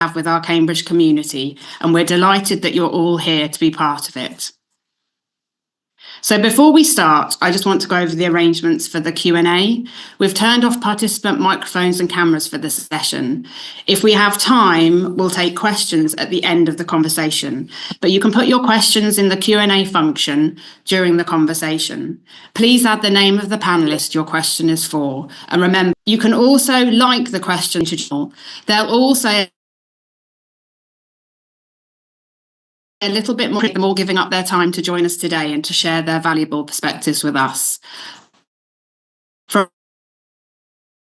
have with our Cambridge community, and we're delighted that you're all here to be part of it. So before we start, I just want to go over the arrangements for the Q&A. We've turned off participant microphones and cameras for this session. If we have time, we'll take questions at the end of the conversation, but you can put your questions in the Q&A function during the conversation. Please add the name of the panelist your question is for. And remember, you can also like the question to join. They'll also a little bit more, them all giving up their time to join us today and to share their valuable perspectives with us. For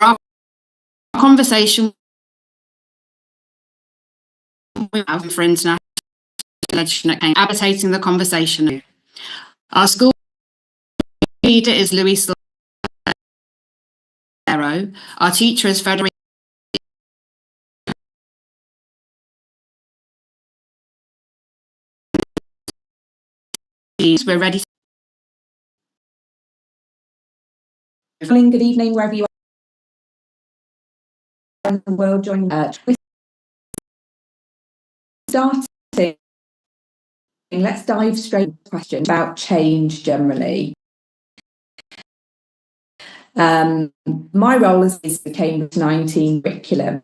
our conversation we have for international legislation, advocating the conversation. Our school leader is Luis Solero. Our teacher is Federico. We're ready. Good evening, wherever you are in the world joining us. Starting, let's dive straight into the question about change generally. My role is the Cambridge 19 curriculum.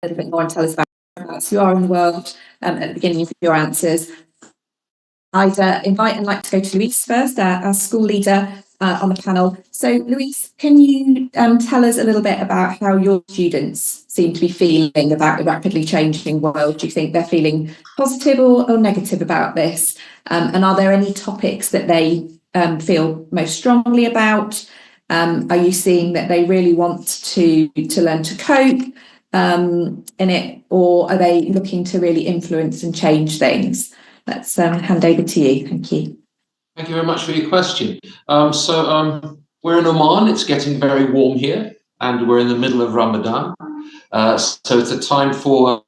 A little bit more and tell us about who you are in the world at the beginning of your answers. I'd invite and like to go to Luis first, our school leader on the panel. So Luis, can you tell us a little bit about how your students seem to be feeling about the rapidly changing world? Do you think they're feeling positive or negative about this? And are there any topics that they feel most strongly about? Are you seeing that they really want to learn to cope in it, or are they looking to really influence and change things? Let's hand over to you. Thank you. Thank you very much for your question. We're in Oman. It's getting very warm here, and we're in the middle of Ramadan. So it's a time for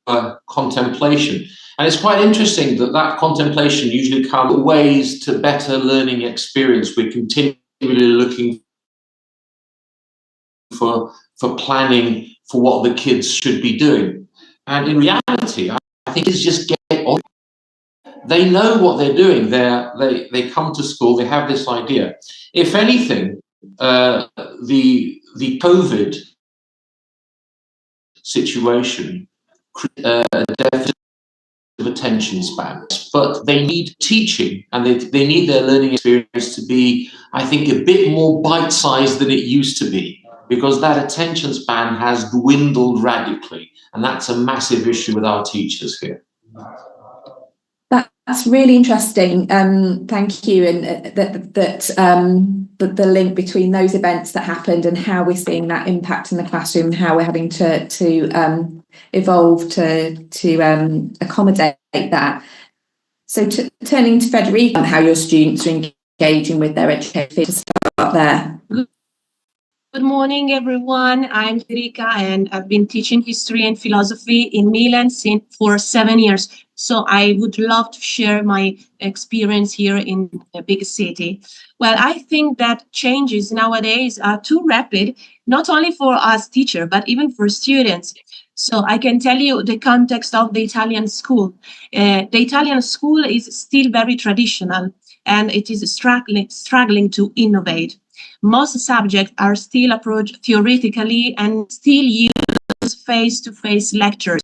contemplation. And it's quite interesting that contemplation usually comes ways to better learning experience. We're continually looking for planning for what the kids should be doing. And in reality, I think it's just get on. They know what they're doing. They come to school, they have this idea. If anything, the COVID situation a deficit of attention span, but they need teaching and they need their learning experience to be, I think, a bit more bite-sized than it used to be, because that attention span has dwindled radically, and that's a massive issue with our teachers here. That's really interesting. Thank you. And the link between those events that happened and how we're seeing that impact in the classroom, how we're having to evolve to accommodate that. So turning to Federico, and how your students are engaging with their education, to start there. Good morning, everyone. I'm Federica, and I've been teaching history and philosophy in Milan for 7 years. So I would love to share my experience here in a big city. Well, I think that changes nowadays are too rapid, not only for us teachers, but even for students. So I can tell you the context of the Italian school. The Italian school is still very traditional and it is struggling to innovate. Most subjects are still approached theoretically and still use face-to-face lectures.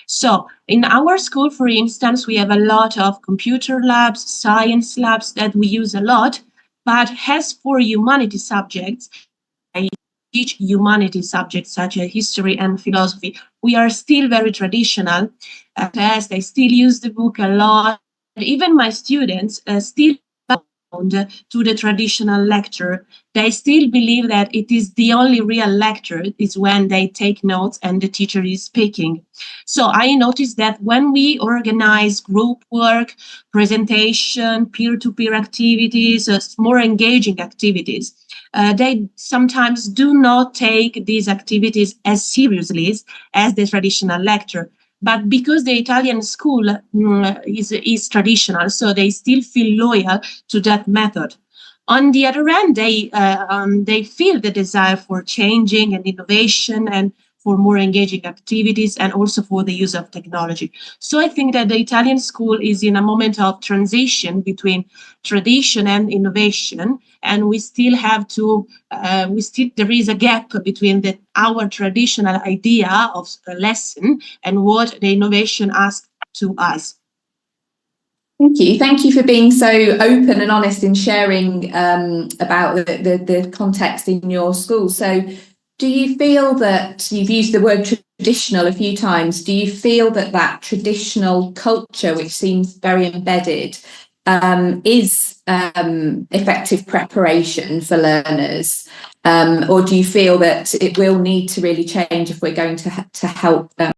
So in our school, for instance, we have a lot of computer labs, science labs that we use a lot. But as for humanity subjects, I teach humanity subjects such as history and philosophy, we are still very traditional. As they still use the book a lot. Even my students still bound to the traditional lecture. They still believe that it is the only real lecture is when they take notes and the teacher is speaking. So I noticed that when we organize group work, presentation, peer-to-peer activities, more engaging activities, they sometimes do not take these activities as seriously as the traditional lecture. But because the Italian school is traditional, so they still feel loyal to that method. On the other hand, they feel the desire for changing and innovation and for more engaging activities and also for the use of technology. So I think that the Italian school is in a moment of transition between tradition and innovation, and we still have to there is a gap between our traditional idea of a lesson and what the innovation asks to us. Thank you. Thank you for being so open and honest in sharing about the context in your school. So do you feel that you've used the word traditional a few times? Do you feel that that traditional culture, which seems very embedded, is effective preparation for learners? Or do you feel that it will need to really change if we're going to help them?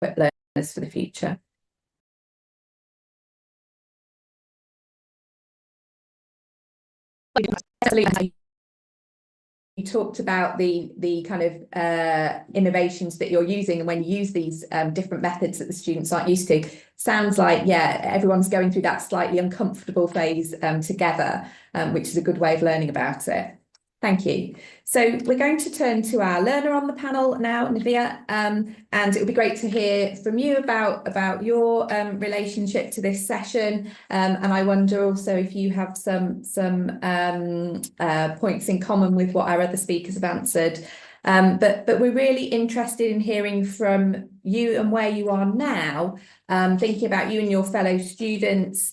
Learners for the future? Absolutely. You talked about the kind of innovations that you're using, and when you use these different methods that the students aren't used to, sounds like, yeah, everyone's going through that slightly uncomfortable phase together, which is a good way of learning about it. Thank you. So we're going to turn to our learner on the panel now, Navia, and it would be great to hear from you about your relationship to this session. And I wonder also if you have some points in common with what our other speakers have answered. But we're really interested in hearing from you and where you are now, thinking about you and your fellow students.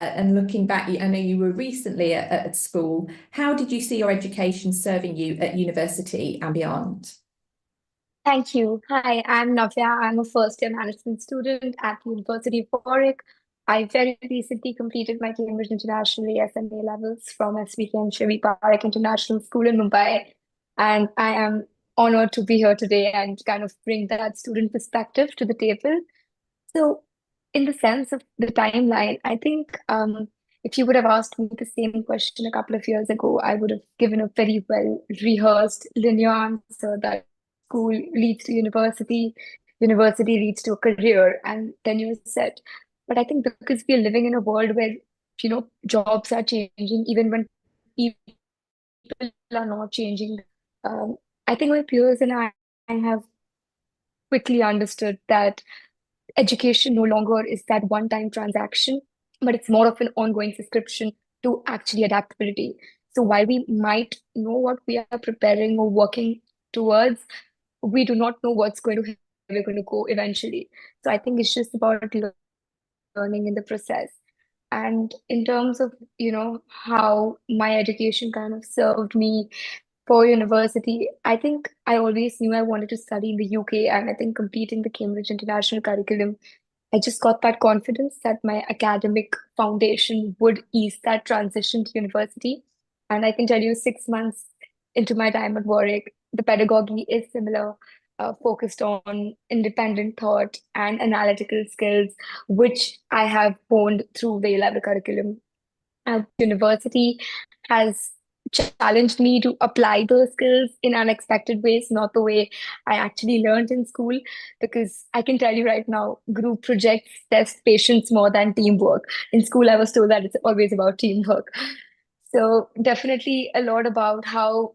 And looking back, I know you were recently at school. How did you see your education serving you at university and beyond? Thank you. Hi, I'm Navya. I'm a first-year management student at University of Warwick. I very recently completed my Cambridge International ASMA levels from SVK and Shivi Park International School in Mumbai. And I am honored to be here today and kind of bring that student perspective to the table. So in the sense of the timeline, I think if you would have asked me the same question a couple of years ago, I would have given a very well rehearsed linear answer that school leads to university, university leads to a career, and then you're set. But I think because we are living in a world where, jobs are changing, even when people are not changing, I think my peers and I have quickly understood that education no longer is that one-time transaction, but it's more of an ongoing subscription to actually adaptability. So while we might know what we are preparing or working towards, we do not know what's going to we're going to go eventually. So I think it's just about learning in the process. And in terms of, how my education kind of served me, For university, I think I always knew I wanted to study in the UK, and I think completing the Cambridge International Curriculum, I just got that confidence that my academic foundation would ease that transition to university. And I can tell you, 6 months into my time at Warwick, the pedagogy is similar, focused on independent thought and analytical skills, which I have honed through the A-level curriculum. University has challenged me to apply those skills in unexpected ways, not the way I actually learned in school. Because I can tell you right now, group projects test patience more than teamwork. In school, I was told that it's always about teamwork. So definitely a lot about how,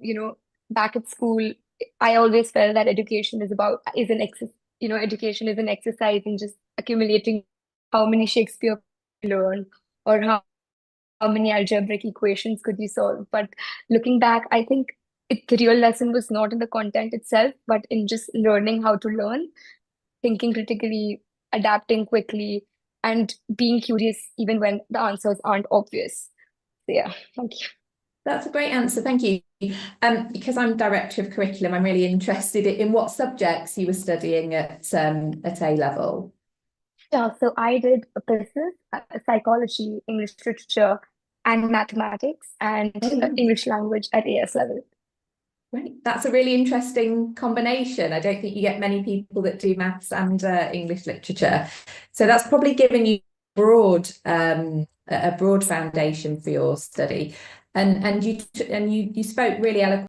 back at school, I always felt that education is an education is an exercise in just accumulating how many Shakespeare you learn, or how many algebraic equations could you solve. But looking back, I think the real lesson was not in the content itself, but in just learning how to learn, thinking critically, adapting quickly, and being curious even when the answers aren't obvious. So yeah, thank you. That's a great answer, thank you. Because I'm director of curriculum, I'm really interested in what subjects you were studying at A level. Yeah, so I did a business, psychology, English literature, and mathematics, and English language at AS level. Right, that's a really interesting combination. I don't think you get many people that do maths and English literature, so that's probably given you a broad foundation for your study. And you spoke really eloquently